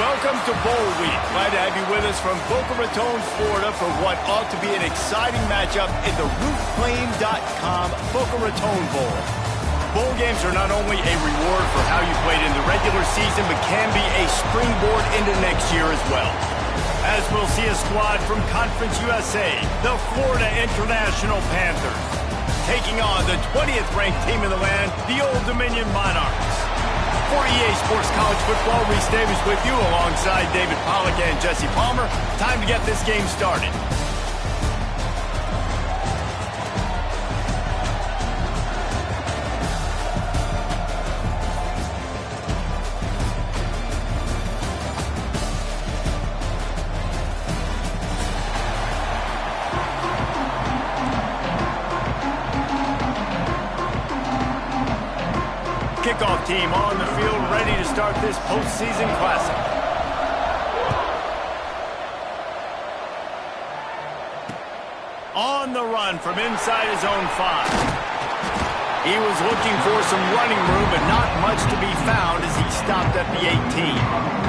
Welcome to Bowl Week. Glad to have you with us from Boca Raton, Florida for what ought to be an exciting matchup in the rootclaim.com Boca Raton Bowl. Bowl games are not only a reward for how you played in the regular season, but can be a springboard into next year as well. As we'll see a squad from Conference USA, the Florida International Panthers, taking on the 20th ranked team in the land, the Old Dominion Monarchs. For EA Sports College Football, Reese Davis with you alongside David Pollack and Jesse Palmer. Time to get this game started. Kickoff team on the field, ready to start this postseason classic. On the run from inside his own 5. He was looking for some running room, but not much to be found as he stopped at the 18.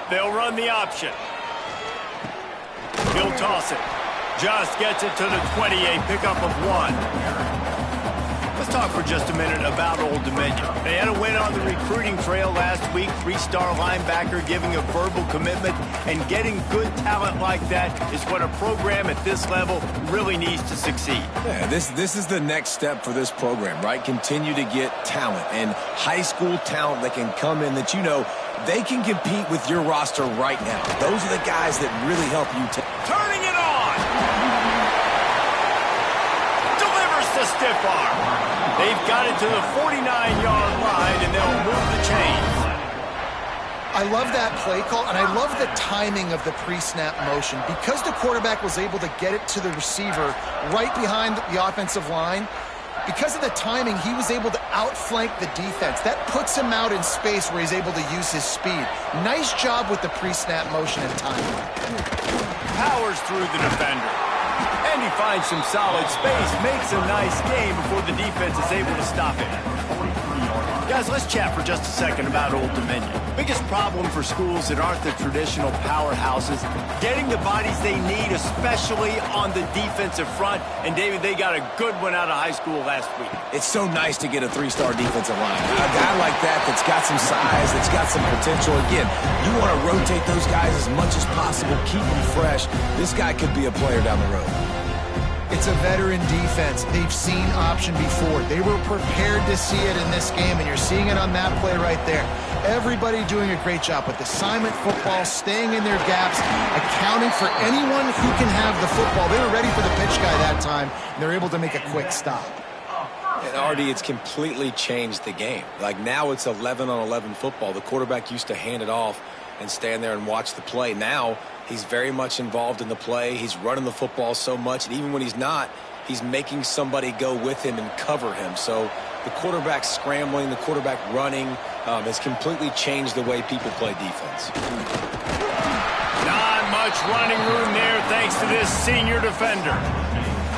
They'll run the option. He'll toss it. Just gets it to the 28, pickup of 1. Let's talk for just a minute about Old Dominion. They had a win on the recruiting trail last week. 3-star linebacker giving a verbal commitment, and getting good talent like that is what a program at this level really needs to succeed. Yeah, this is the next step for this program, right? Continue to get talent and high school talent that can come in that they can compete with your roster right now. Those are the guys that really help you. Turning it on! Delivers the stiff arm. They've got it to the 49-yard line, and they'll move the chains. I love that play call, and I love the timing of the pre-snap motion. Because the quarterback was able to get it to the receiver right behind the offensive line, because of the timing, he was able to outflank the defense. That puts him out in space where he's able to use his speed. Nice job with the pre-snap motion and timing. Powers through the defender. And he finds some solid space, makes a nice game before the defense is able to stop it. Guys, let's chat for just a second about Old Dominion. Biggest problem for schools that aren't the traditional powerhouses, getting the bodies they need, especially on the defensive front. And, David, they got a good one out of high school last week. It's so nice to get a 3-star defensive line. A guy like that's got some size, that's got some potential. Again, you want to rotate those guys as much as possible, keep them fresh. This guy could be a player down the road. It's a veteran defense. They've seen option before. They were prepared to see it in this game, and you're seeing it on that play right there. Everybody doing a great job with assignment football, staying in their gaps, accounting for anyone who can have the football. They were ready for the pitch guy that time, and they're able to make a quick stop. And Artie, it's completely changed the game. Like now it's 11-on-11 football. The quarterback used to hand it off and stand there and watch the play. Now he's very much involved in the play. He's running the football so much, and even when he's not, he's making somebody go with him and cover him. So the quarterback scrambling, the quarterback running has completely changed the way people play defense. Not much running room there thanks to this senior defender.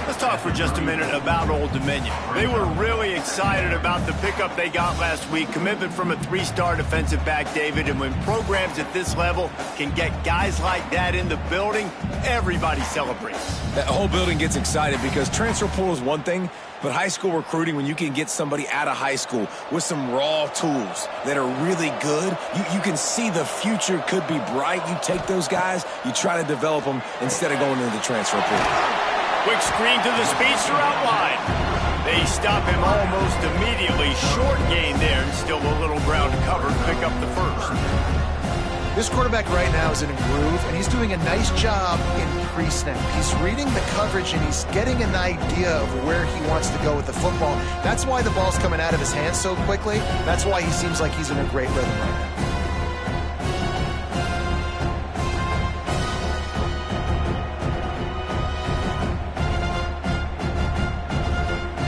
Let's talk for just a minute about Old Dominion. They were really excited about the pickup they got last week. Commitment from a 3-star defensive back, David. And when programs at this level can get guys like that in the building, everybody celebrates. That whole building gets excited because transfer portal is one thing, but high school recruiting, when you can get somebody out of high school with some raw tools that are really good, you can see the future could be bright. You take those guys, you try to develop them instead of going into the transfer portal. Quick screen to the speedster out wide. They stop him almost immediately. Short gain there, and still a little ground to cover to pick up the first. This quarterback right now is in a groove, and he's doing a nice job in pre-snap. He's reading the coverage, and he's getting an idea of where he wants to go with the football. That's why the ball's coming out of his hands so quickly. That's why he seems like he's in a great rhythm right now.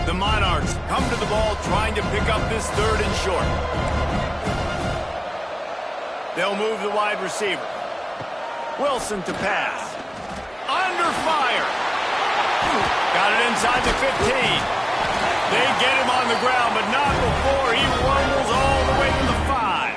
The Monarchs come to the ball trying to pick up this 3rd and short. They'll move the wide receiver. Wilson to pass. Under fire. inside the 15. They get him on the ground, but not before he rumbles all the way to the 5.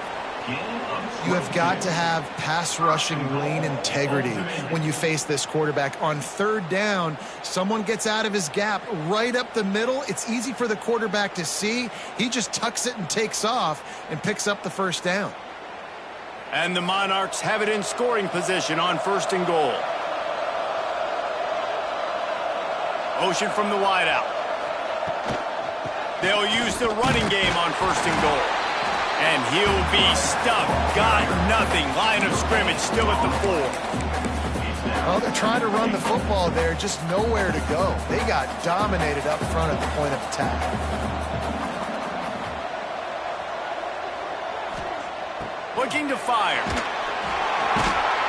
You have got to have pass rushing lane integrity when you face this quarterback. On third down, someone gets out of his gap right up the middle. It's easy for the quarterback to see. He just tucks it and takes off and picks up the first down. And the Monarchs have it in scoring position on 1st and goal. Motion from the wideout. They'll use the running game on 1st and goal. And he'll be stuffed. Got nothing. Line of scrimmage still at the 4. Well, they're trying to run the football there, just nowhere to go. They got dominated up front at the point of attack. Looking to fire.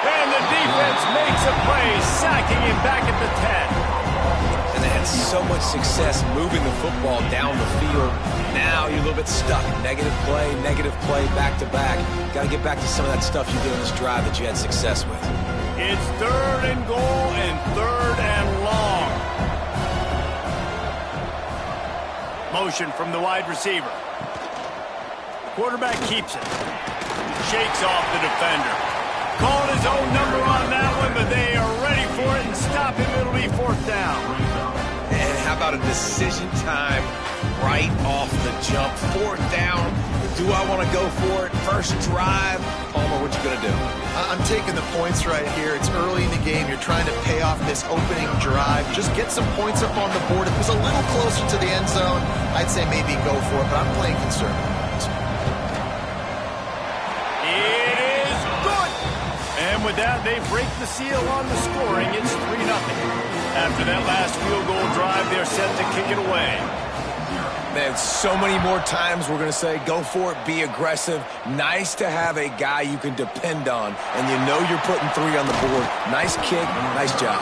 And the defense makes a play, sacking him back at the 10. And they had so much success moving the football down the field. Now you're a little bit stuck. Negative play, back-to-back. Got to get back to some of that stuff you did on this drive that you had success with. It's 3rd and goal and 3rd and long. Motion from the wide receiver. Quarterback keeps it. Shakes off the defender. Called his own number on that one, but they are ready for it and stop him. It'll be 4th down. And how about a decision time right off the jump? 4th down. Do I want to go for it? First drive. Palmer, what you going to do? I'm taking the points right here. It's early in the game. You're trying to pay off this opening drive. Just get some points up on the board. If it was a little closer to the end zone, I'd say maybe go for it, but I'm playing conservative. It is good. And with that, they break the seal on the scoring. It's 3-0. After that last field goal drive, they're set to kick it away. Man, so many more times we're going to say, go for it, be aggressive. Nice to have a guy you can depend on, and you know you're putting 3 on the board. Nice kick, nice job.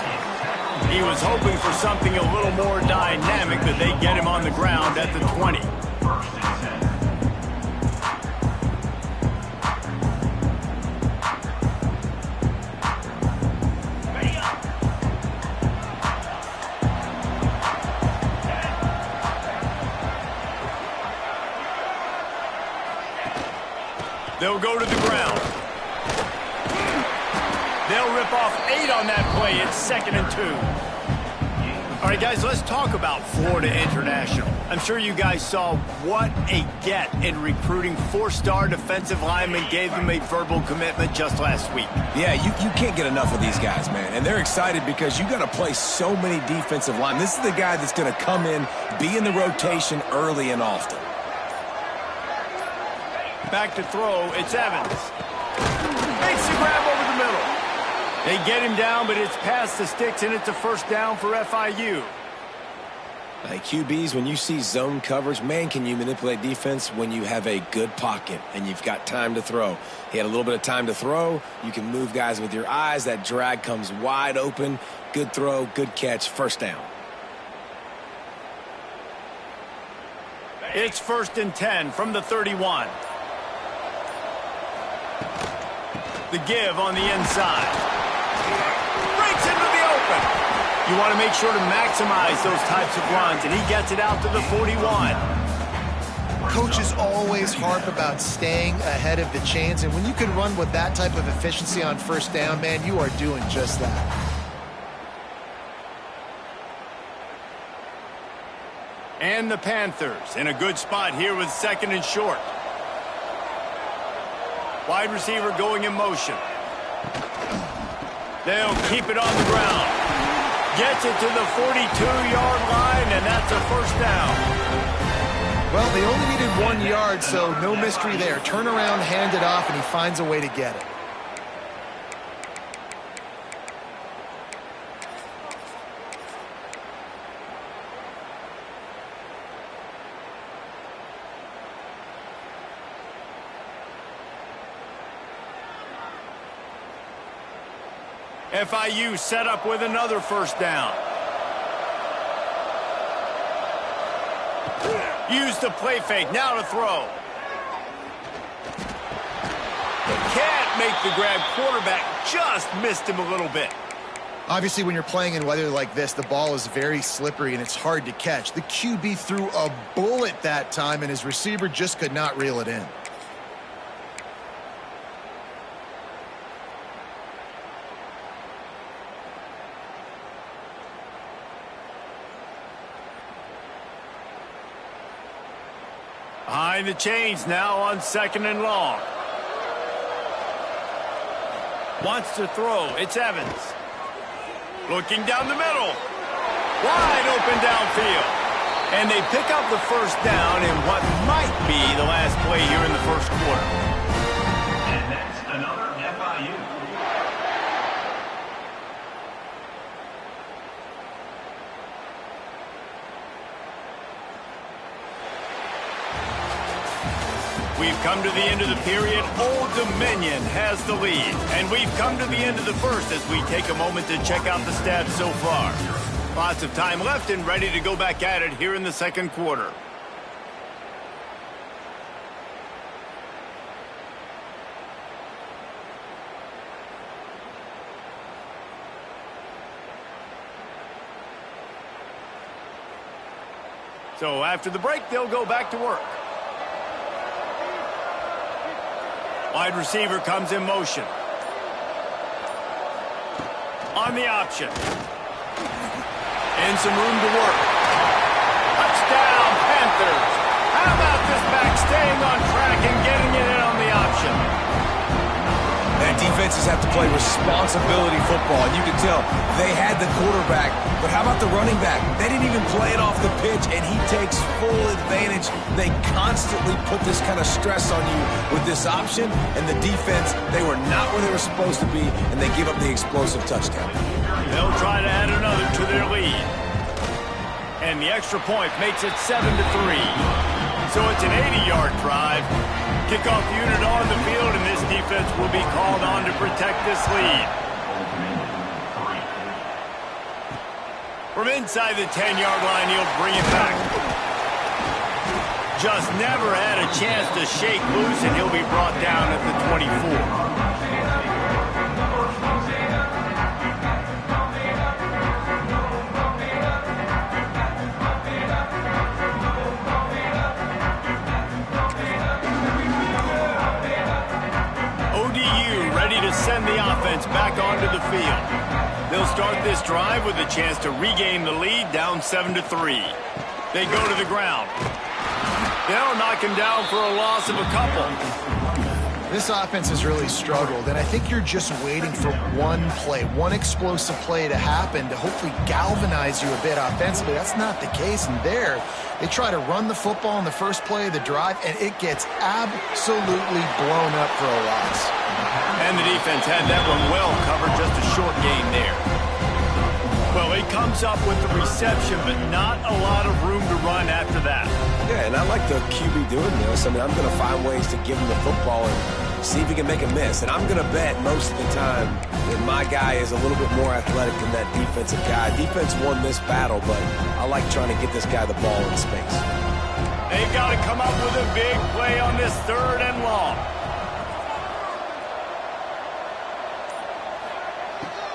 He was hoping for something a little more dynamic, but they get him on the ground at the 20. They'll go to the ground. They'll rip off 8 on that play. It's 2nd and 2. All right, guys, let's talk about Florida International. I'm sure you guys saw what a get in recruiting. 4-star defensive linemen, gave them a verbal commitment just last week. Yeah, you can't get enough of these guys, man. And they're excited because you got to play so many defensive linemen. This is the guy that's going to come in, be in the rotation early and often. Back to throw, it's Evans. Makes the grab over the middle. They get him down, but it's past the sticks, and it's a 1st down for FIU. Hey, QBs, when you see zone coverage, man, can you manipulate defense when you have a good pocket and you've got time to throw. He had a little bit of time to throw. You can move guys with your eyes. That drag comes wide open. Good throw, good catch, 1st down. It's 1st and 10 from the 31. The give on the inside. Breaks into the open. You want to make sure to maximize those types of runs, and he gets it out to the 41. Coaches always harp about staying ahead of the chains, and when you can run with that type of efficiency on 1st down, man, you are doing just that. And the Panthers in a good spot here with 2nd and short. Wide receiver going in motion. They'll keep it on the ground. Gets it to the 42-yard line, and that's a 1st down. Well, they only needed 1 yard, so no mystery there. Turn around, hand it off, and he finds a way to get it. FIU set up with another 1st down. Use the play fake. Now to throw. Can't make the grab. Quarterback just missed him a little bit. Obviously, when you're playing in weather like this, the ball is very slippery and it's hard to catch. The QB threw a bullet that time, and his receiver just could not reel it in. Behind the chains now on 2nd and long. Wants to throw. It's Evans. Looking down the middle. Wide open downfield. And they pick up the first down in what might be the last play here in the first quarter. And that's another FIU. We've come to the end of the period. Old Dominion has the lead. And we've come to the end of the first as we take a moment to check out the stats so far. Lots of time left and ready to go back at it here in the second quarter. So after the break, they'll go back to work. Wide receiver comes in motion. On the option. And some room to work. Touchdown, Panthers. How about this back staying on track and getting it in on the option? That defenses have to play responsibility football, and you can tell they had the quarterback, but how about the running back? They didn't even play it off the pitch, and he takes full advantage. They constantly put this kind of stress on you with this option, and the defense, they were not where they were supposed to be, and they give up the explosive touchdown. They'll try to add another to their lead. And the extra point makes it 7-3. So it's an 80-yard drive. Kickoff unit on the field, and this defense will be called on to protect this lead. From inside the 10-yard line, he'll bring it back. Just never had a chance to shake loose, and he'll be brought down at the 24. Send the offense back onto the field. They'll start this drive with a chance to regain the lead, down 7-3. They go to the ground. They'll knock him down for a loss of a couple. This offense has really struggled, and I think you're just waiting for one play, one explosive play to happen to hopefully galvanize you a bit offensively. That's not the case, and there they try to run the football in the first play of the drive, and it gets absolutely blown up for a loss. And the defense had that one well covered, just a short gain there. Well, he comes up with the reception, but not a lot of room to run after that. Yeah, and I like the QB doing this. I mean, I'm going to find ways to give him the football and see if he can make a miss. And I'm going to bet most of the time that my guy is a little bit more athletic than that defensive guy. Defense won this battle, but I like trying to get this guy the ball in space. They've got to come up with a big play on this 3rd and long.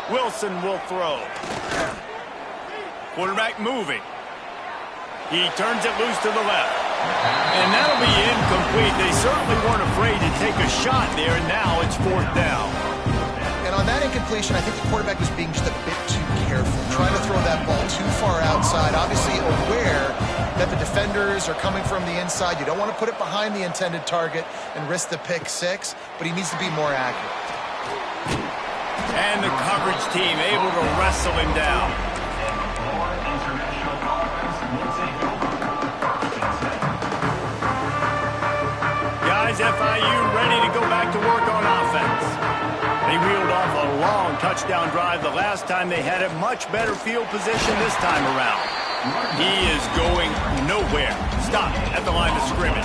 Wilson will throw. Quarterback moving. He turns it loose to the left. And that'll be incomplete. They certainly weren't afraid to take a shot there, and now it's 4th down. And on that incompletion, I think the quarterback was being just a bit too careful, trying to throw that ball too far outside, obviously aware that the defenders are coming from the inside. You don't want to put it behind the intended target and risk the pick 6, but he needs to be more accurate. And the coverage team able to wrestle him down. Guys, FIU ready to go back to work on offense. They reeled off a long touchdown drive the last time they had a much better field position this time around. He is going nowhere. Stop at the line of scrimmage.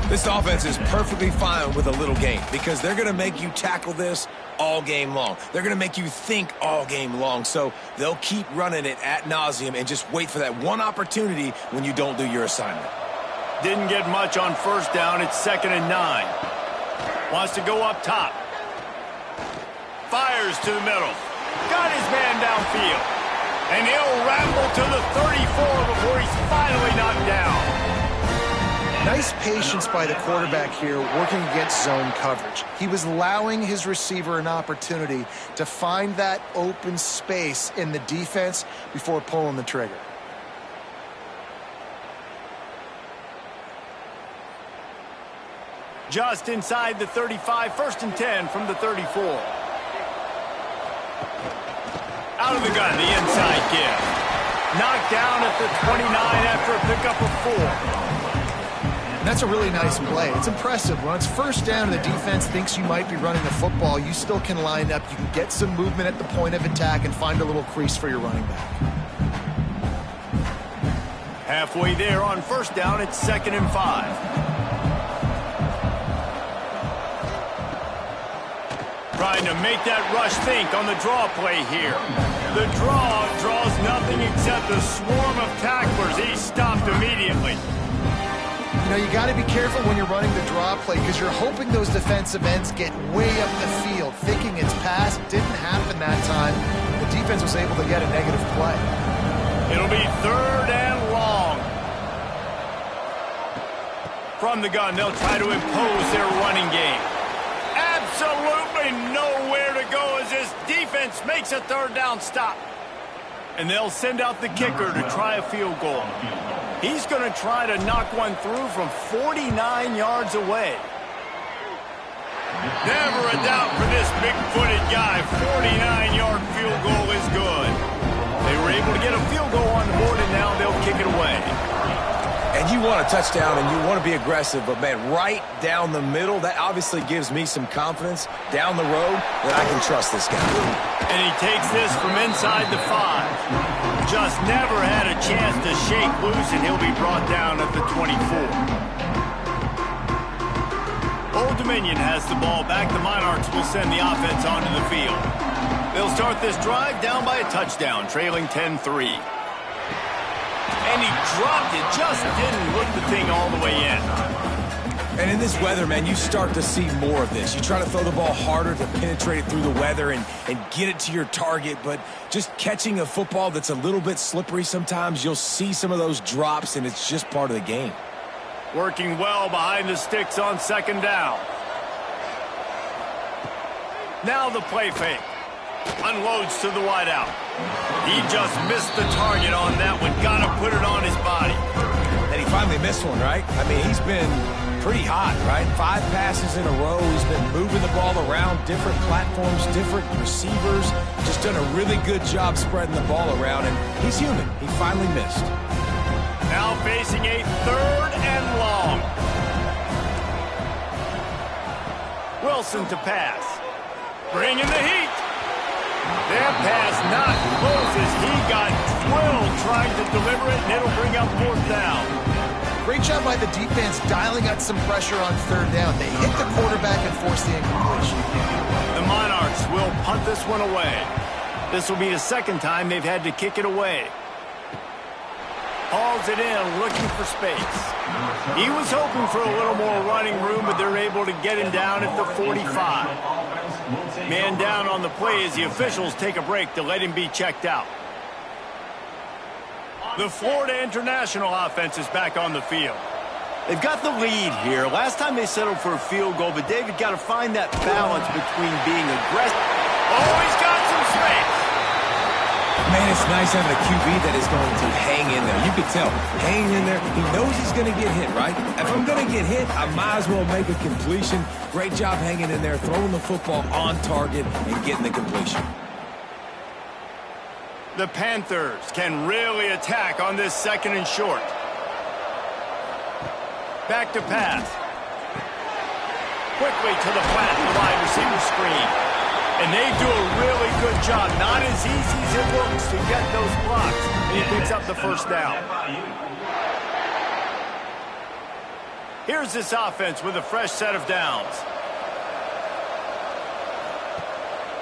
This offense is perfectly fine with a little game because they're going to make you tackle this all game long. They're going to make you think all game long. So they'll keep running it ad nauseum and just wait for that one opportunity when you don't do your assignment. Didn't get much on 1st down. It's 2nd and 9. Wants to go up top. Fires to the middle. Got his man downfield. And he'll ramble to the 34 before he's finally knocked down. Nice patience by the quarterback here working against zone coverage. He was allowing his receiver an opportunity to find that open space in the defense before pulling the trigger. Just inside the 35, 1st and 10 from the 34. Out of the gun, the inside give. Knocked down at the 29 after a pickup of 4. And that's a really nice play. It's impressive. When it's 1st down and the defense thinks you might be running the football, you still can line up. You can get some movement at the point of attack and find a little crease for your running back. Halfway there on 1st down, it's 2nd and 5. Trying to make that rush think on the draw play here. The draw draws nothing except a swarm of tacklers. He's stopped immediately. You know, you got to be careful when you're running the draw play because you're hoping those defensive ends get way up the field, thinking it's pass. Didn't happen that time. The defense was able to get a negative play. It'll be 3rd and long. From the gun, they'll try to impose their running game. Absolutely nowhere to go as this defense makes a 3rd down stop. And they'll send out the kicker to try a field goal. He's going to try to knock one through from 49 yards away. Never a doubt for this big-footed guy. 49-yard field goal is good. They were able to get a field goal on the board, and now they'll kick it away. And you want a touchdown, and you want to be aggressive, but, man, right down the middle, that obviously gives me some confidence down the road that I can trust this guy. And he takes this from inside the 5. Just never had a chance to shake loose, and he'll be brought down at the 24. Old Dominion has the ball back. The Monarchs will send the offense onto the field. They'll start this drive down by a touchdown, trailing 10-3. And he dropped it, just didn't look the thing all the way in. And in this weather, man, you start to see more of this. You try to throw the ball harder to penetrate it through the weather and get it to your target, but just catching a football that's a little bit slippery sometimes, you'll see some of those drops, and it's just part of the game. Working well behind the sticks on 2nd down. Now the play fake. Unloads to the wideout. He just missed the target on that one. Got to put it on his body. And he finally missed one, right? I mean, he's been pretty hot, right? 5 passes in a row. He's been moving the ball around different platforms, different receivers. Just done a really good job spreading the ball around, and he's human. He finally missed. Now facing a 3rd and long. Wilson to pass. Bringing the heat. That pass not close as he got drilled trying to deliver it, and it'll bring up 4th down. Great job by the defense dialing out some pressure on 3rd down. They hit the quarterback and forced the incompletion. The Monarchs will punt this one away. This will be the 2nd time they've had to kick it away. Hauls it in, looking for space. He was hoping for a little more running room, but they're able to get him down at the 45. Man down on the play as the officials take a break to let him be checked out. The Florida International offense is back on the field. They've got the lead here. Last time they settled for a field goal, but David got to find that balance between being aggressive. Oh, he's got some space. Man, it's nice having a QB that is going to hang in there. You can tell, hanging in there. He knows he's going to get hit, right? If I'm going to get hit, I might as well make a completion. Great job hanging in there, throwing the football on target and getting the completion. The Panthers can really attack on this 2nd and short. Back to pass. Quickly to the flat, the wide receiver screen. And they do a really good job. Not as easy as it looks to get those blocks. And he picks up the 1st down. Here's this offense with a fresh set of downs.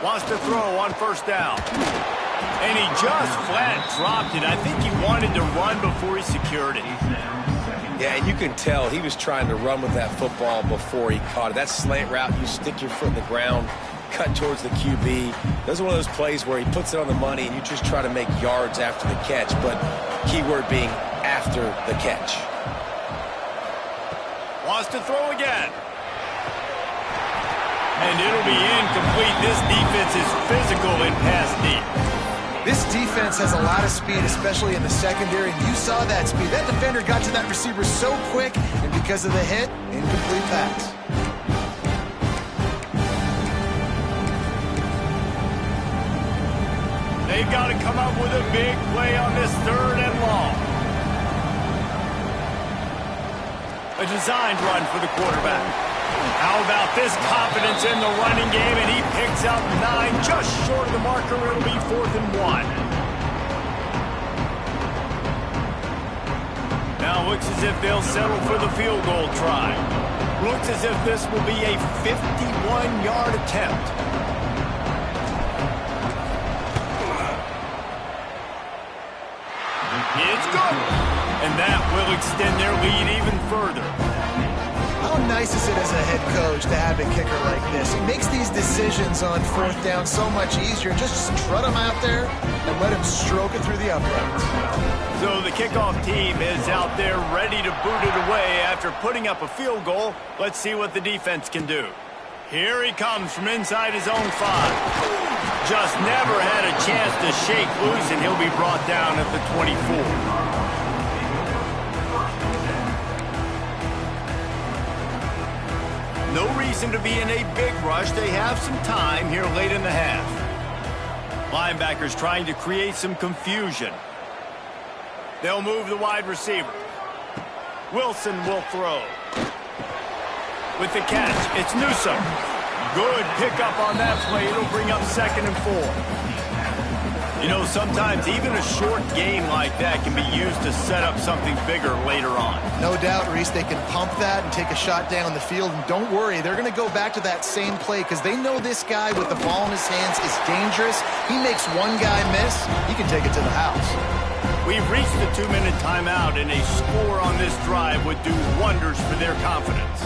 Wants to throw on 1st down. And he just flat dropped it. I think he wanted to run before he secured it. Yeah, and you can tell he was trying to run with that football before he caught it. That slant route, you stick your foot in the ground, cut towards the QB. Those are one of those plays where he puts it on the money and you just try to make yards after the catch, but keyword being after the catch. Wants to throw again. And it'll be incomplete. This defense is physical in pass deep. This defense has a lot of speed, especially in the secondary, and you saw that speed. That defender got to that receiver so quick, and because of the hit, incomplete pass. They've got to come up with a big play on this 3rd and long. A designed run for the quarterback. How about this confidence in the running game, and he picks up 9, just short of the marker. It'll be 4th and 1. Now looks as if they'll settle for the field goal try. Looks as if this will be a 51-yard attempt. It's good. And that will extend their lead even further. How nice is it as a head coach to have a kicker like this? He makes these decisions on 4th down so much easier. Just trot him out there and let him stroke it through the uprights. So the kickoff team is out there ready to boot it away after putting up a field goal. Let's see what the defense can do. Here he comes from inside his own 5. Just never had a chance to shake loose, and he'll be brought down at the 24. No reason to be in a big rush. They have some time here late in the half. Linebackers trying to create some confusion. They'll move the wide receiver. Wilson will throw. With the catch, it's Newsome. Good pickup on that play. It'll bring up 2nd and 4. You know, sometimes even a short game like that can be used to set up something bigger later on. No doubt, Reese, they can pump that and take a shot down the field. And don't worry, they're going to go back to that same play because they know this guy with the ball in his hands is dangerous. He makes one guy miss, he can take it to the house. We've reached the 2-minute timeout, and a score on this drive would do wonders for their confidence.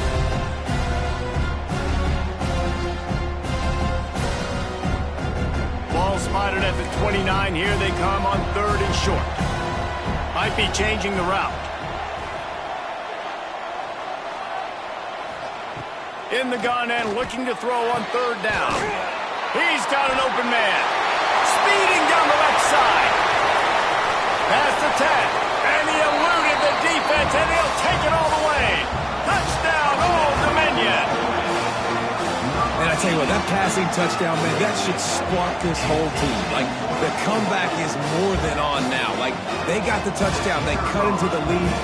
Ball spotted at the 29. Here they come on 3rd and short. Might be changing the route. In the gun and looking to throw on 3rd down. He's got an open man. Speeding down the left side. Past the 10. And he eluded the defense, and he'll take it all the way. Touchdown, Old Dominion. And I tell you what, that passing touchdown, man, that should spark this whole team. Like, the comeback is more than on now. Like, they got the touchdown. They cut into the lead.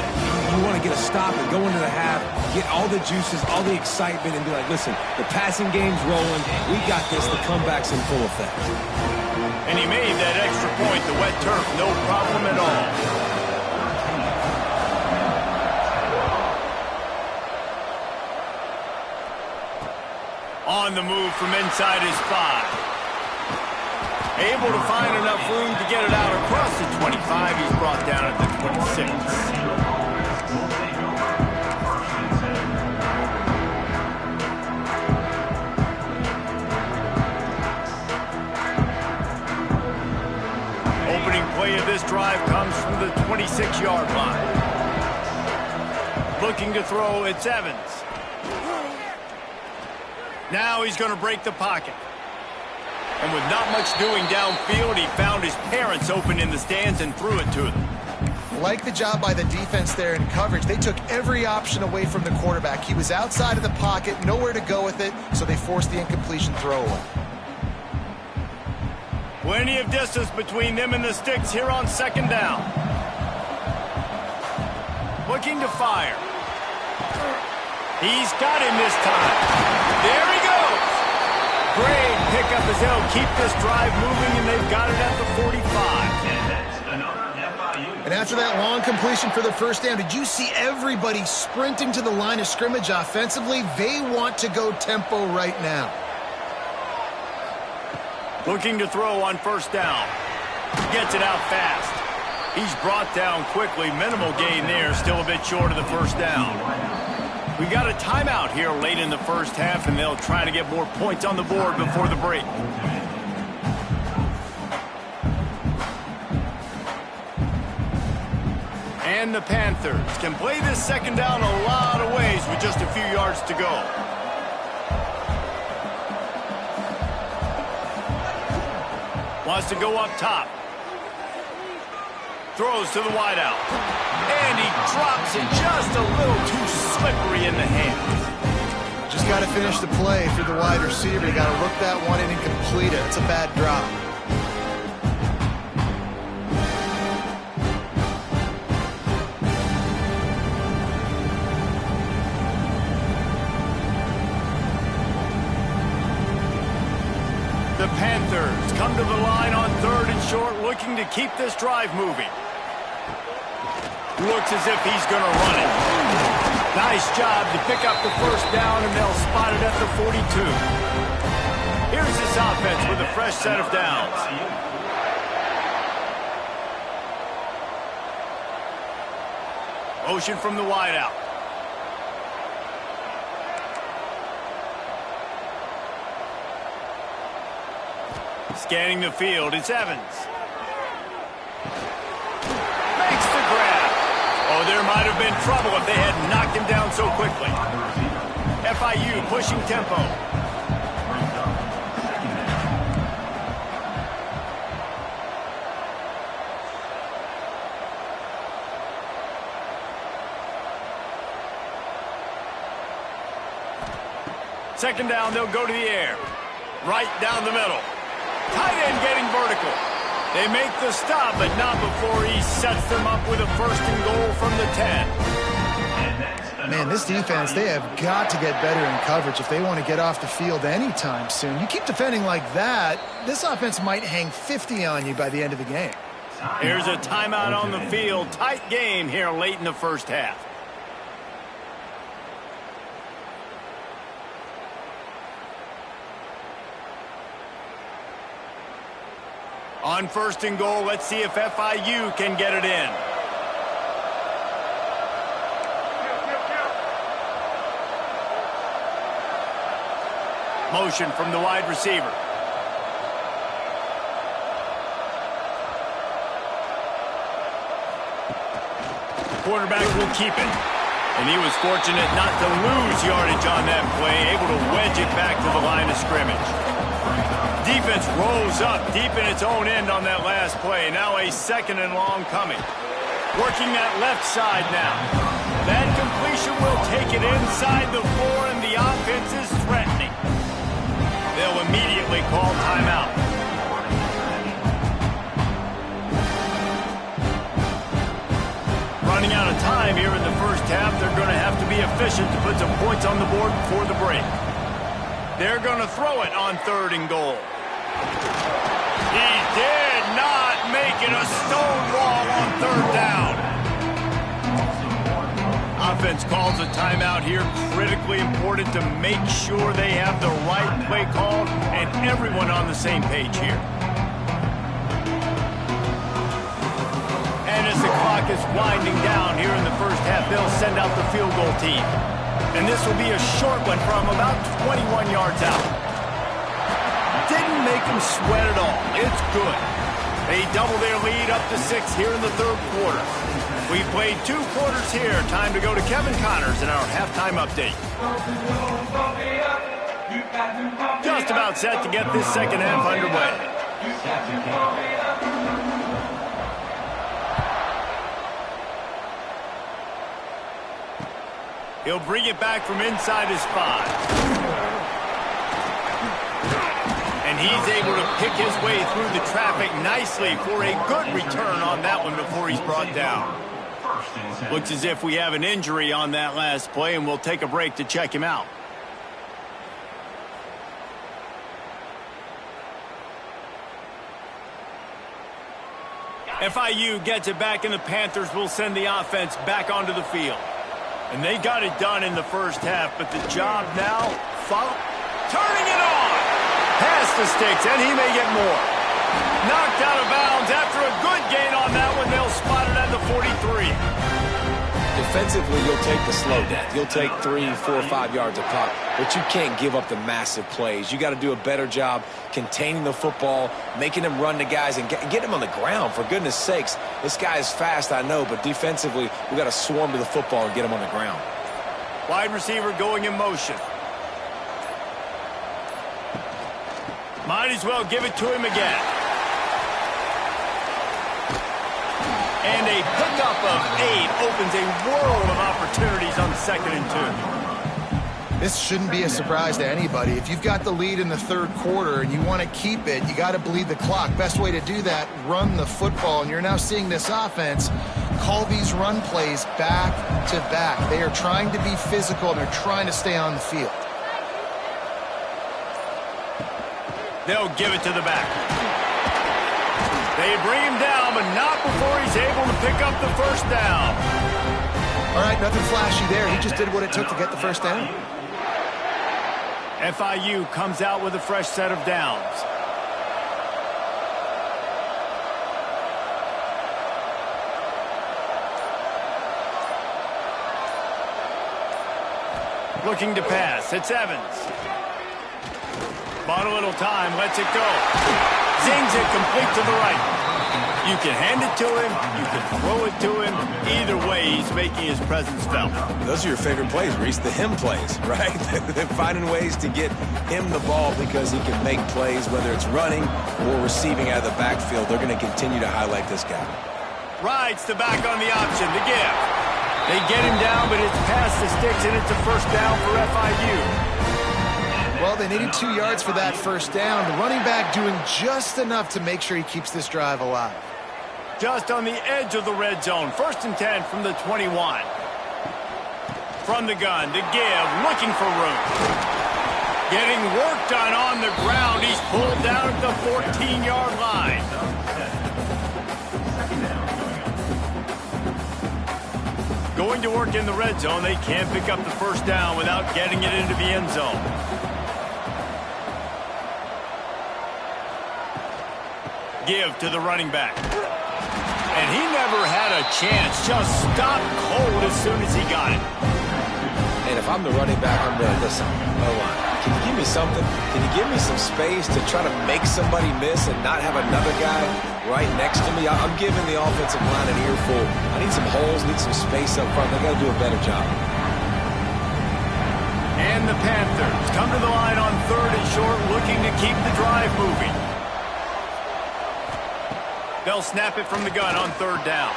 You want to get a stop and go into the half, get all the juices, all the excitement, and be like, listen, the passing game's rolling. We got this. The comeback's in full effect. And he made that extra point, the wet turf, no problem at all. On the move from inside his 5. Able to find enough room to get it out across the 25. He's brought down at the 26. Opening play of this drive comes from the 26-yard line. Looking to throw, it's Evans. Now he's going to break the pocket. And with not much doing downfield, he found his parents open in the stands and threw it to them. Like the job by the defense there in coverage. They took every option away from the quarterback. He was outside of the pocket, nowhere to go with it, so they forced the incompletion throwaway. Plenty of distance between them and the sticks here on 2nd down. Looking to fire. He's got him this time. There he goes. Great pickup as they'll keep this drive moving, and they've got it at the 45. And that's another FIU. And after that long completion for the 1st down, did you see everybody sprinting to the line of scrimmage offensively? They want to go tempo right now. Looking to throw on 1st down. Gets it out fast. He's brought down quickly. Minimal gain there. Still a bit short of the 1st down. We got a timeout here late in the first half, and they'll try to get more points on the board before the break. And the Panthers can play this second down a lot of ways with just a few yards to go. Wants to go up top. Throws to the wideout. And he drops it just a little too slippery in the hands. Just got to finish the play for the wide receiver. You got to look that one in and complete it. It's a bad drop. The Panthers come to the line on 3rd and short, looking to keep this drive moving. Looks as if he's going to run it. Nice job to pick up the first down, and they'll spot it at the 42. Here's this offense with a fresh set of downs. Motion from the wideout. Scanning the field, it's Evans. Makes the grab. Oh, there might have been trouble if they had knocked him down so quickly. FIU pushing tempo. Second down, they'll go to the air. Right down the middle. Tight end getting vertical. They make the stop, but not before he sets them up with a 1st and goal from the 10. Man, this defense, they have got to get better in coverage if they want to get off the field anytime soon. You keep defending like that, this offense might hang 50 on you by the end of the game. Here's a timeout on the field. Tight game here late in the first half. On 1st and goal, let's see if FIU can get it in. Motion from the wide receiver. Quarterback will keep it. And he was fortunate not to lose yardage on that play, able to wedge it back to the line of scrimmage. Defense rolls up deep in its own end on that last play. Now a 2nd and long coming. Working that left side now. That completion will take it inside the 4, and the offense is threatening. They'll immediately call timeout. Running out of time here in the first half. They're going to have to be efficient to put some points on the board before the break. They're going to throw it on 3rd and goal. He did not make it a stonewall on 3rd down. Offense calls a timeout here. Critically important to make sure they have the right play called and everyone on the same page here. And as the clock is winding down here in the first half, they'll send out the field goal team. And this will be a short one from about 21 yards out. Didn't make them sweat at all. It's good. They double their lead up to 6 here in the 3rd quarter. We played 2 quarters here. Time to go to Kevin Connors in our halftime update. Just about set to get this second half underway. He'll bring it back from inside his 5. And he's able to pick his way through the traffic nicely for a good return on that one before he's brought down. Looks as if we have an injury on that last play, and we'll take a break to check him out. FIU gets it back, and the Panthers will send the offense back onto the field. And they got it done in the first half, but the job now, turning it on. Past the sticks, and he may get more. Knocked out of bounds after a good gain on that one. They'll spot it at the 43. Offensively, you'll take the slow death. You'll take 3, 4, 5 yards a pop, but you can't give up the massive plays. You got to do a better job containing the football, making them run to guys, and get them on the ground. For goodness sakes, this guy is fast, I know, but defensively, we got to swarm to the football and get him on the ground. Wide receiver going in motion. Might as well give it to him again. And a pickup of 8 opens a world of opportunities on 2nd and 2. This shouldn't be a surprise to anybody. If you've got the lead in the third quarter and you want to keep it, you got to bleed the clock. Best way to do that, run the football. And you're now seeing this offense call these run plays back to back. They are trying to be physical, and they're trying to stay on the field. They'll give it to the back. They bring him down, but not before he's able to pick up the first down. All right, nothing flashy there. He just did what it took to get the first down. FIU comes out with a fresh set of downs. Looking to pass. It's Evans. Bought a little time. Lets it go. Zings it complete to the right. You can hand it to him. You can throw it to him. Either way, he's making his presence felt. Those are your favorite plays, Reese, the him plays, right? They're finding ways to get him the ball because he can make plays, whether it's running or receiving out of the backfield. They're going to continue to highlight this guy. Rides the back on the option to give. They get him down, but it's past the sticks, and it's a first down for FIU. Well, they needed 2 yards for that first down. The running back doing just enough to make sure he keeps this drive alive. Just on the edge of the red zone. 1st and 10 from the 21. From the gun to give, looking for room. Getting work done on the ground. He's pulled down at the 14-yard line. Going to work in the red zone. They can't pick up the first down without getting it into the end zone. Give to the running back. And he never had a chance. Just stopped cold as soon as he got it. And if I'm the running back, I'm going to listen. O-line, can you give me something? Can you give me some space to try to make somebody miss and not have another guy right next to me? I'm giving the offensive line an earful. I need some holes, need some space up front. They got to do a better job. And the Panthers come to the line on 3rd and short, looking to keep the drive moving. They'll snap it from the gun on 3rd down.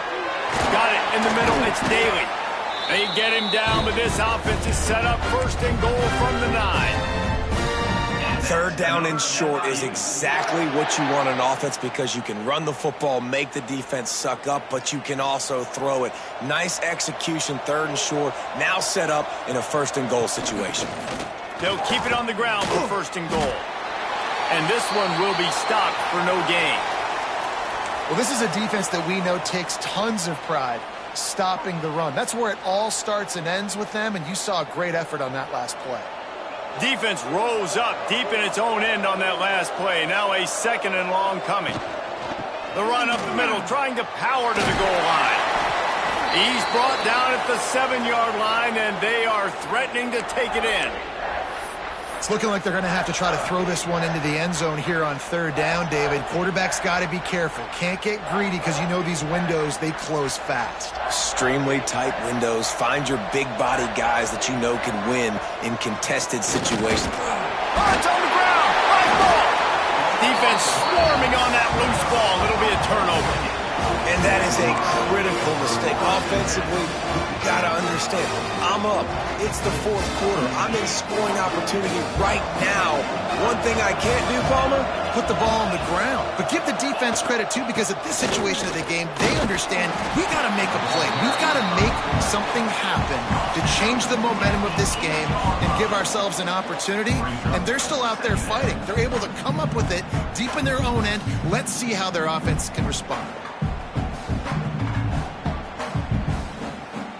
Got it in the middle. It's Daly. They get him down, but this offense is set up 1st and goal from the 9. 3rd down and short is exactly what you want on offense because you can run the football, make the defense suck up, but you can also throw it. Nice execution, 3rd and short, now set up in a 1st and goal situation. They'll keep it on the ground for 1st and goal. And this one will be stopped for no gain. Well, this is a defense that we know takes tons of pride stopping the run. That's where it all starts and ends with them, and you saw a great effort on that last play. Defense rose up deep in its own end on that last play. Now a 2nd and long coming. The run up the middle, trying to power to the goal line. He's brought down at the 7-yard line, and they are threatening to take it in. It's looking like they're going to have to try to throw this one into the end zone here on 3rd down, David. Quarterback's got to be careful. Can't get greedy because you know these windows, they close fast. Extremely tight windows. Find your big body guys that you know can win in contested situations. Oh, it's on the ground. High ball. Defense swarming on that loose ball. It'll be a turnover. And that is a critical mistake. Offensively, you got to understand, I'm up. It's the 4th quarter. I'm in scoring opportunity right now. One thing I can't do, Palmer, put the ball on the ground. But give the defense credit, too, because at this situation of the game, they understand we got to make a play. We've got to make something happen to change the momentum of this game and give ourselves an opportunity. And they're still out there fighting. They're able to come up with it deep in their own end. Let's see how their offense can respond.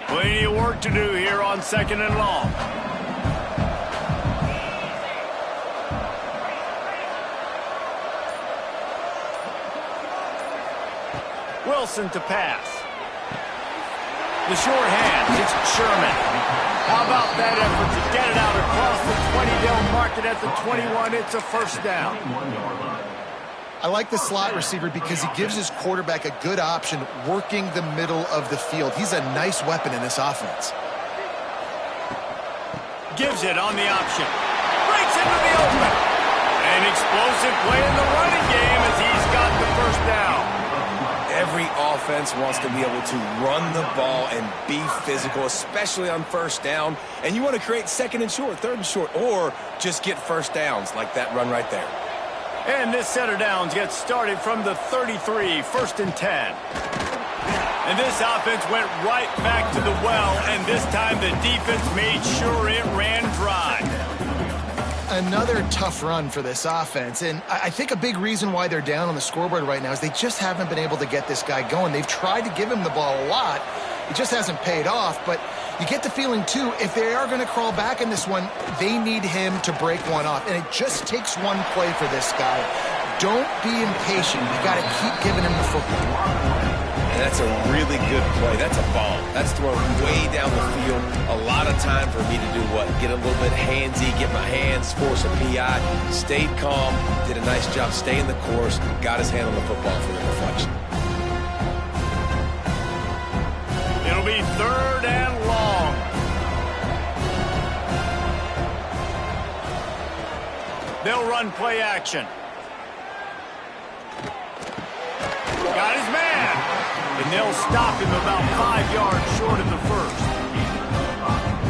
Plenty of work to do here on 2nd and long. Wilson to pass. The short hand, it's Sherman. How about that effort to get it out across the 20? They'll mark it at the 21. It's a first down. I like the slot receiver because he gives his quarterback a good option working the middle of the field. He's a nice weapon in this offense. Gives it on the option. Breaks into the open. An explosive play in the running game as he's got the first down. Every offense wants to be able to run the ball and be physical, especially on first down. And you want to create second and short, third and short, or just get first downs like that run right there. And this set of downs gets started from the 33, 1st and 10. And this offense went right back to the well, and this time the defense made sure it ran dry. Another tough run for this offense, and I think a big reason why they're down on the scoreboard right now is they just haven't been able to get this guy going. They've tried to give him the ball a lot. It just hasn't paid off, but you get the feeling, too, if they are going to crawl back in this one, they need him to break one off, and it just takes one play for this guy. Don't be impatient. You got to keep giving him the football. And that's a really good play. That's a bomb. That's thrown way down the field. A lot of time for me to do what? Get a little bit handsy, get my hands, force a PI. Stayed calm, did a nice job staying the course, got his hand on the football for the deflection. It'll be 3rd and long. They'll run play action. Got his man. And they'll stop him about 5 yards short of the first.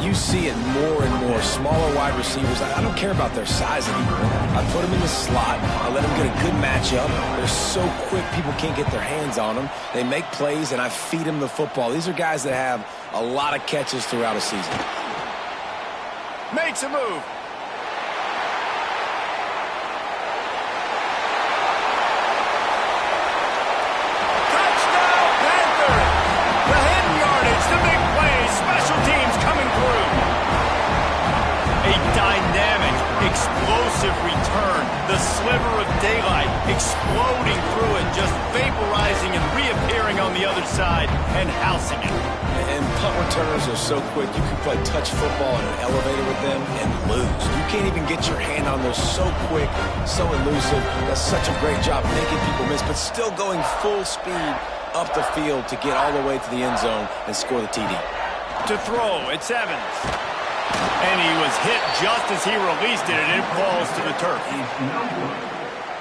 You see it more and more. Smaller wide receivers, I don't care about their size anymore. I put them in the slot. I let them get a good matchup. They're so quick, people can't get their hands on them. They make plays, and I feed them the football. These are guys that have a lot of catches throughout a season. Makes a move. Explosive return, the sliver of daylight exploding through it, just vaporizing and reappearing on the other side and housing it. And punt returners are so quick, you can play touch football in an elevator with them and lose. You can't even get your hand on them. So quick, so elusive. That's such a great job making people miss, but still going full speed up the field to get all the way to the end zone and score the TD. To throw, it's Evans. And he was hit just as he released it, and it falls to the turf.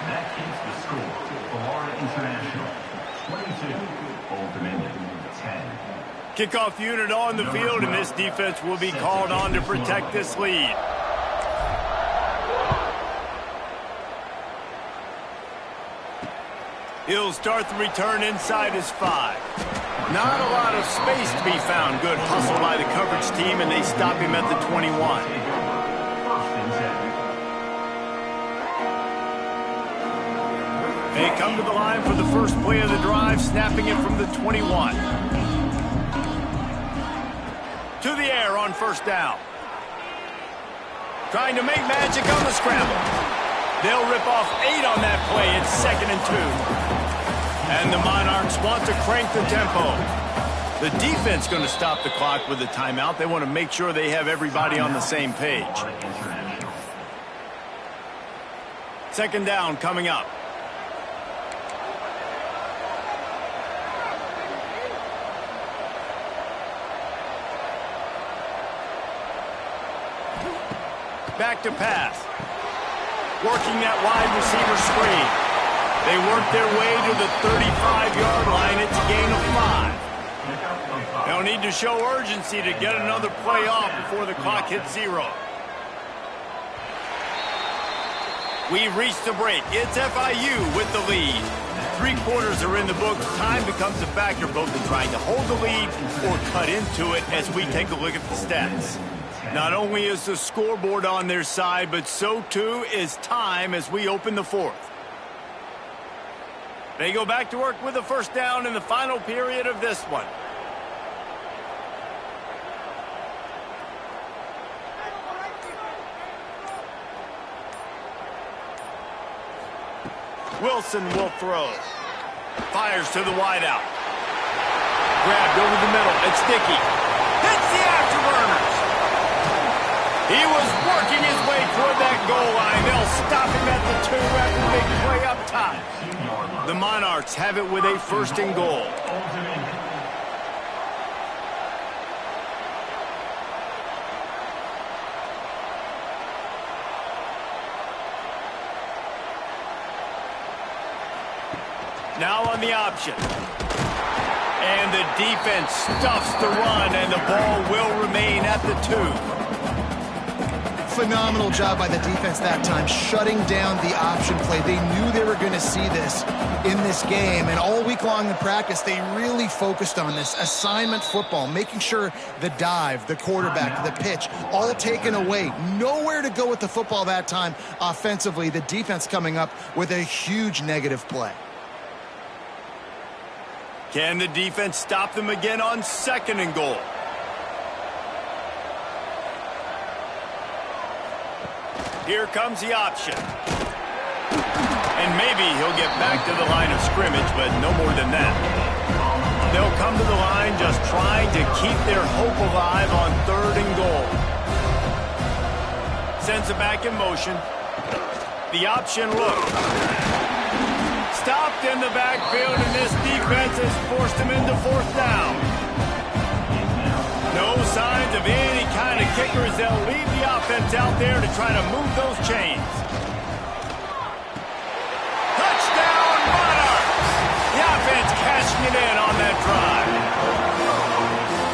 That keeps the score. Florida International, 22, Old Dominion, 10. Kickoff unit on the field, and this defense will be called on to protect this lead. He'll start the return inside his 5. Not a lot of space to be found. Good hustle by the coverage team, and they stop him at the 21. They come to the line for the first play of the drive, snapping it from the 21. To the air on first down. Trying to make magic on the scramble. They'll rip off 8 on that play. It's 2nd and 2. And the Monarchs want to crank the tempo. The defense going to stop the clock with a timeout. They want to make sure they have everybody on the same page. 2nd down coming up. Back to pass. Working that wide receiver screen. They work their way to the 35-yard line. It's a gain of 5. They'll need to show urgency to get another play off before the clock hits 0. We've reached the break. It's FIU with the lead. 3 quarters are in the books. Time becomes a factor both in trying to hold the lead or cut into it as we take a look at the stats. Not only is the scoreboard on their side, but so too is time as we open the 4th. They go back to work with a first down in the final period of this one. Wilson will throw. Fires to the wideout. grabbed over the middle. It's Dickey. Hits the afterburners. He was working his way toward that goal line. They'll stop him at the 2 after the big play up top. The Monarchs have it with a 1st and goal. Now on the option. And the defense stuffs the run, and the ball will remain at the 2. Phenomenal job by the defense that time, shutting down the option play. They knew they were going to see this in this game, and all week long in practice, they really focused on this assignment football, making sure the dive, the quarterback, the pitch, all taken away. Nowhere to go with the football that time offensively. The defense coming up with a huge negative play. Can the defense stop them again on 2nd and goal? Here comes the option. And maybe he'll get back to the line of scrimmage, but no more than that. They'll come to the line just trying to keep their hope alive on 3rd and goal. Sends it back in motion. The option look. Stopped in the backfield, and this defense has forced him into 4th down. No signs of any kind of kickers. They'll leave the offense out there to try to move those chains. Touchdown, Monarchs! The offense cashing it in on that drive.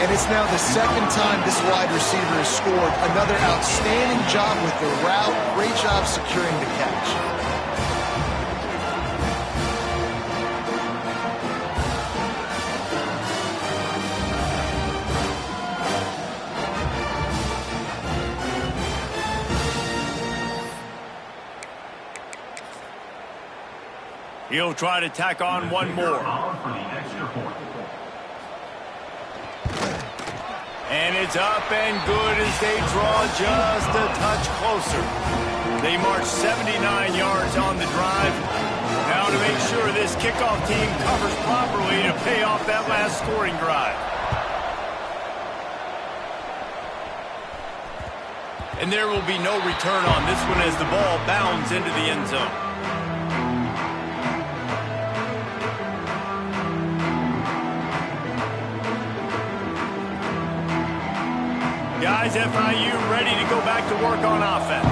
And it's now the 2nd time this wide receiver has scored. Another outstanding job with the route. Great job securing the catch. He'll try to tack on one more. And it's up and good as they draw just a touch closer. They march 79 yards on the drive. Now to make sure this kickoff team covers properly to pay off that last scoring drive. And there will be no return on this one as the ball bounds into the end zone. Guys, FIU ready to go back to work on offense.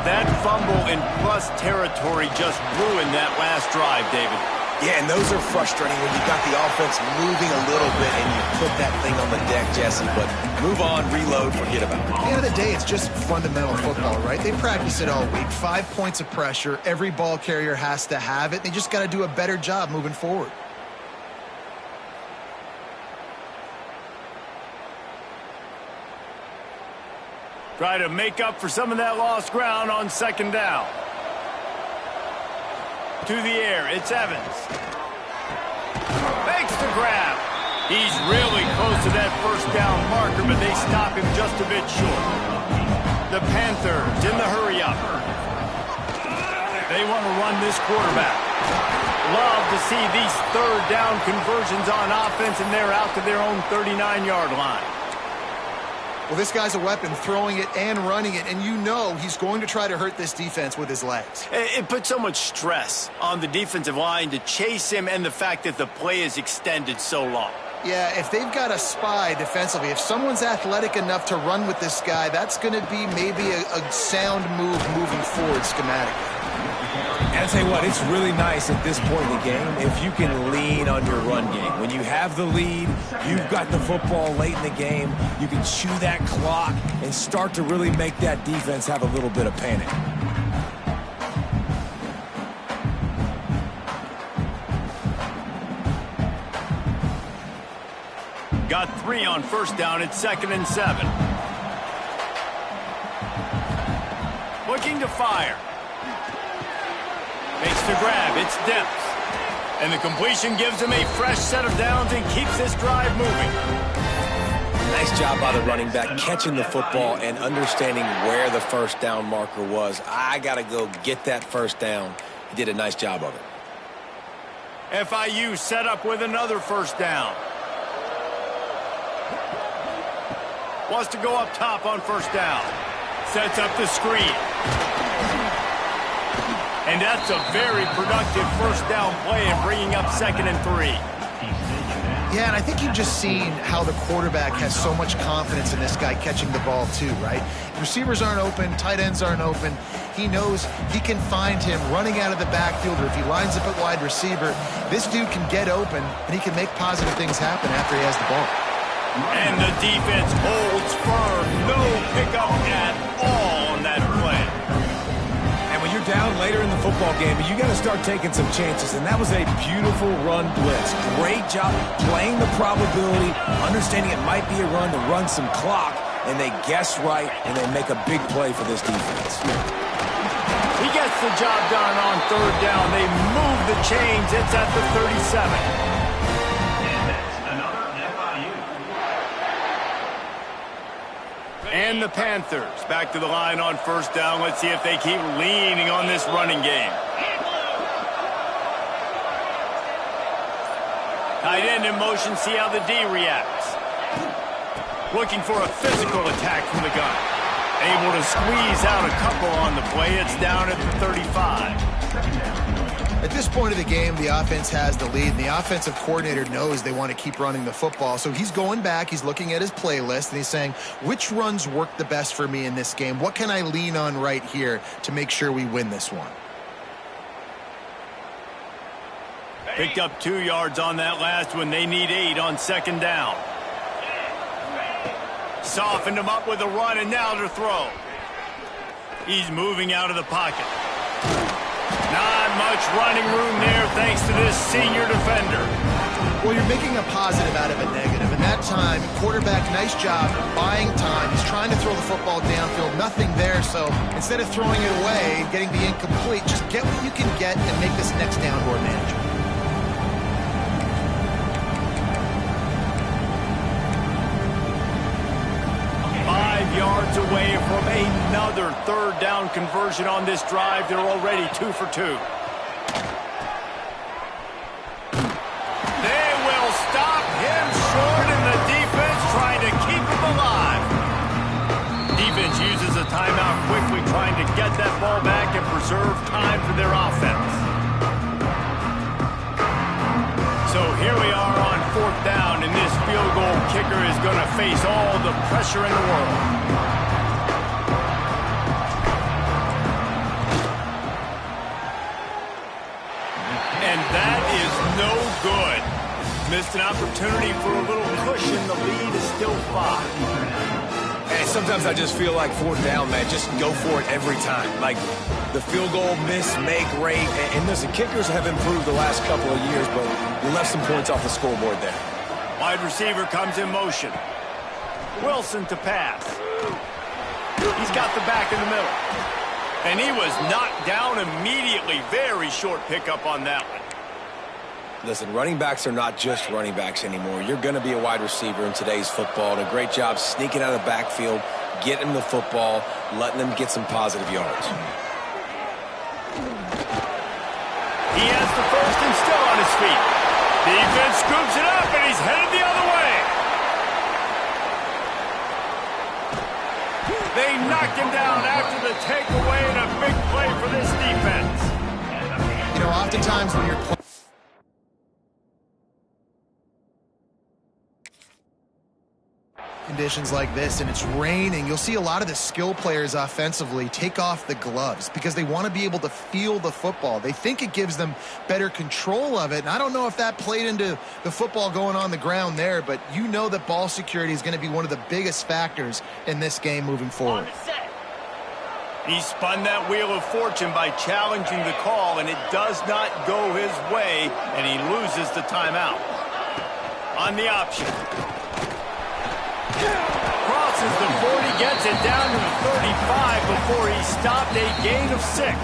That fumble in plus territory just ruined that last drive, David. Yeah, and those are frustrating when you got the offense moving a little bit and you put that thing on the deck, Jesse. But move on, reload, forget about it. At the end of the day, it's just fundamental football, right? They practice it all week. 5 points of pressure. Every ball carrier has to have it. They just got to do a better job moving forward. Try to make up for some of that lost ground on 2nd down. To the air, it's Evans. Makes the grab. He's really close to that 1st down marker, but they stop him just a bit short. The Panthers in the hurry-up. They want to run this quarterback. Love to see these 3rd down conversions on offense, and they're out to their own 39-yard line. Well, this guy's a weapon, throwing it and running it, and you know he's going to try to hurt this defense with his legs. It puts so much stress on the defensive line to chase him and the fact that the play is extended so long. Yeah, if they've got a spy defensively, if someone's athletic enough to run with this guy, that's going to be maybe a sound move moving forward schematically. And I'll tell you what, it's really nice at this point in the game if you can lean on your run game. When you have the lead, you've got the football late in the game, you can chew that clock and start to really make that defense have a little bit of panic. Got 3 on 1st down. It's 2nd and 7. Looking to fire. Makes the grab. It's depth. And the completion gives him a fresh set of downs and keeps this drive moving. Nice job by the running back, catching the football and understanding where the 1st down marker was. I got to go get that 1st down. He did a nice job of it. FIU set up with another 1st down. Wants to go up top on first down. Sets up the screen. And that's a very productive first down play and bringing up 2nd and 3. Yeah, and I think you've just seen how the quarterback has so much confidence in this guy catching the ball too, right? Receivers aren't open, tight ends aren't open. He knows he can find him running out of the backfield, or if he lines up at wide receiver, this dude can get open, and he can make positive things happen after he has the ball. And the defense holds firm. No pickup at all on that play. And when you're down later in the football game, you got to start taking some chances, and that was a beautiful run blitz. Great job playing the probability, understanding it might be a run to run some clock, and they guess right, and they make a big play for this defense. He gets the job done on 3rd down. They move the chains. It's at the 37. And the Panthers back to the line on 1st down. Let's see if they keep leaning on this running game. Tight end in motion, see how the D reacts. Looking for a physical attack from the gun. Able to squeeze out a couple on the play. It's down at the 35. At this point of the game, the offense has the lead, and the offensive coordinator knows they want to keep running the football. So he's going back, he's looking at his playlist, and he's saying, which runs work the best for me in this game? What can I lean on right here to make sure we win this one? Picked up 2 yards on that last one. They need 8 on 2nd down. Softened him up with a run, and now to throw. He's moving out of the pocket. Not much running room there thanks to this senior defender. Well, you're making a positive out of a negative. And that time, quarterback, nice job buying time. He's trying to throw the football downfield. Nothing there. So instead of throwing it away and getting the incomplete, just get what you can get and make this next down more manageable. Yards away from another 3rd down conversion on this drive. They're already 2 for 2. They will stop him short, and the defense trying to keep him alive. Defense uses a timeout quickly, trying to get that ball back and preserve time for their offense. So here we are on 4th down, and this field goal kicker is going to face all the pressure in the world. And that is no good. Missed an opportunity for a little cushion. The lead is still 5. Hey, sometimes I just feel like 4th down, man. Just go for it every time. Like the field goal miss, make rate. And listen, kickers have improved the last couple of years, but you left some points off the scoreboard there. Wide receiver comes in motion. Wilson to pass. He's got the back in the middle. And he was knocked down immediately. Very short pickup on that one. Listen, running backs are not just running backs anymore. You're going to be a wide receiver in today's football. And a great job sneaking out of the backfield, getting the football, letting them get some positive yards. He has the first and still on his feet. Defense scoops it up, and he's headed the other way. They knocked him down after the takeaway, and a big play for this defense. You know, oftentimes when you're conditions like this and it's raining, you'll see a lot of the skill players offensively take off the gloves because they want to be able to feel the football. They think it gives them better control of it, and I don't know if that played into the football going on the ground there, but you know that ball security is going to be one of the biggest factors in this game moving forward. He spun that wheel of fortune by challenging the call, and it does not go his way, and he loses the timeout. On the option. Crosses the 40, gets it down to the 35 before he stopped, a gain of 6.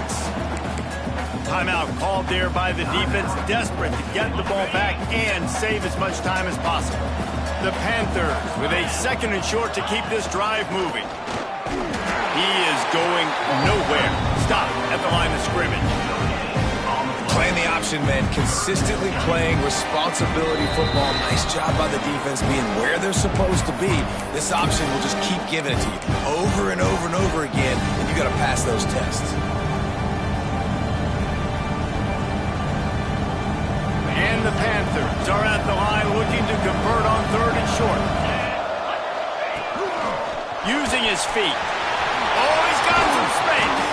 Timeout called there by the defense, desperate to get the ball back and save as much time as possible. The Panthers with a 2nd and short to keep this drive moving. He is going nowhere. Stop at the line of scrimmage. Playing the option option, man. Consistently playing responsibility football. Nice job by the defense being where they're supposed to be. This option will just keep giving it to you over and over and over again, and you got to pass those tests. And the Panthers are at the line looking to convert on 3rd and short. Using his feet. Oh, he's got some space.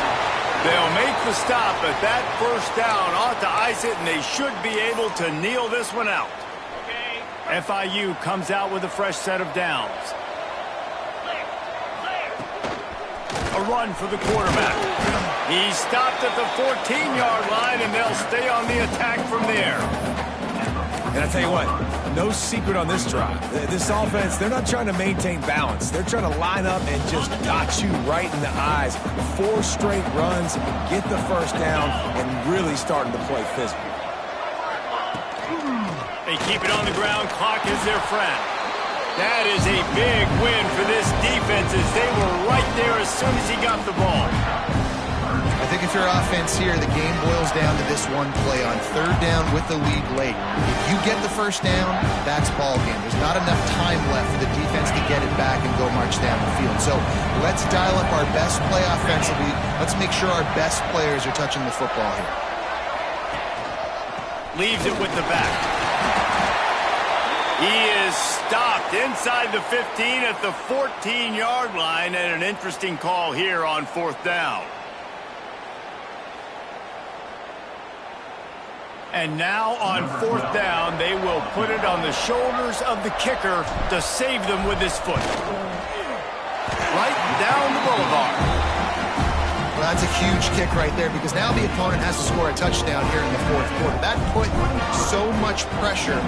They'll make the stop, but that first down ought to ice it, and they should be able to kneel this one out. FIU comes out with a fresh set of downs. A run for the quarterback. He stopped at the 14-yard line, and they'll stay on the attack from there. And I tell you what, no secret on this drive. This offense, they're not trying to maintain balance. They're trying to line up and just dot you right in the eyes. 4 straight runs, get the first down, and really starting to play physical. They keep it on the ground. Clock is their friend. That is a big win for this defense as they were right there as soon as he got the ball. I think if you're offense here, the game boils down to this one play on 3rd down with the lead late. If you get the first down, that's ball game. There's not enough time left for the defense to get it back and go march down the field. So let's dial up our best play offensively. Let's make sure our best players are touching the football here. Leaves it with the back. He is stopped inside the 15 at the 14-yard line, and an interesting call here on 4th down. And now on 4th down, they will put it on the shoulders of the kicker to save them with his foot. Right down the boulevard. Well, that's a huge kick right there because now the opponent has to score a touchdown here in the 4th quarter. That put so much pressure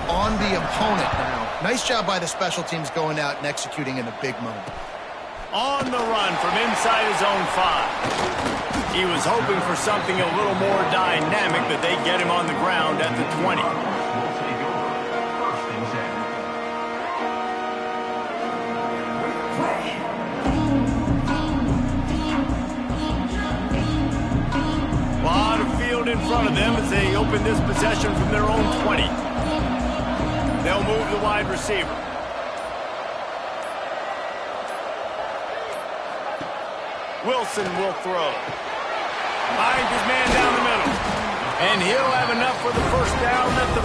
on the opponent now. Nice job by the special teams going out and executing in a big moment. On the run from inside his own 5. He was hoping for something a little more dynamic, but they get him on the ground at the 20. A lot of field in front of them as they open this possession from their own 20. They'll move the wide receiver. Wilson will throw. Finds his man down the middle. And he'll have enough for the first down at the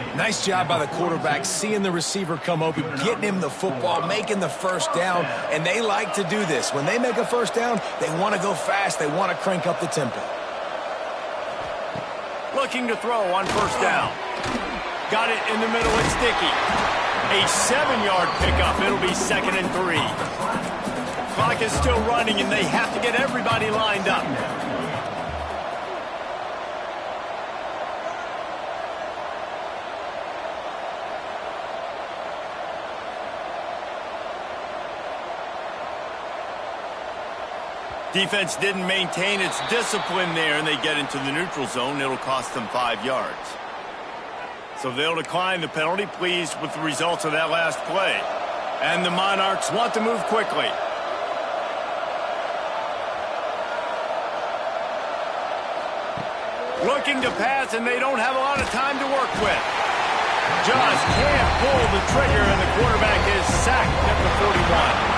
42. Nice job by the quarterback, seeing the receiver come open, getting him the football, making the first down, and they like to do this. When they make a first down, they want to go fast. They want to crank up the tempo. Looking to throw on first down. Got it in the middle. It's Dickey. A 7-yard pickup. It'll be 2nd and 3. Clock is still running, and they have to get everybody lined up. Defense didn't maintain its discipline there, and they get into the neutral zone. It'll cost them 5 yards. So they'll decline the penalty, pleased with the results of that last play. And the Monarchs want to move quickly. Looking to pass, and they don't have a lot of time to work with. Just can't pull the trigger, and the quarterback is sacked at the 41.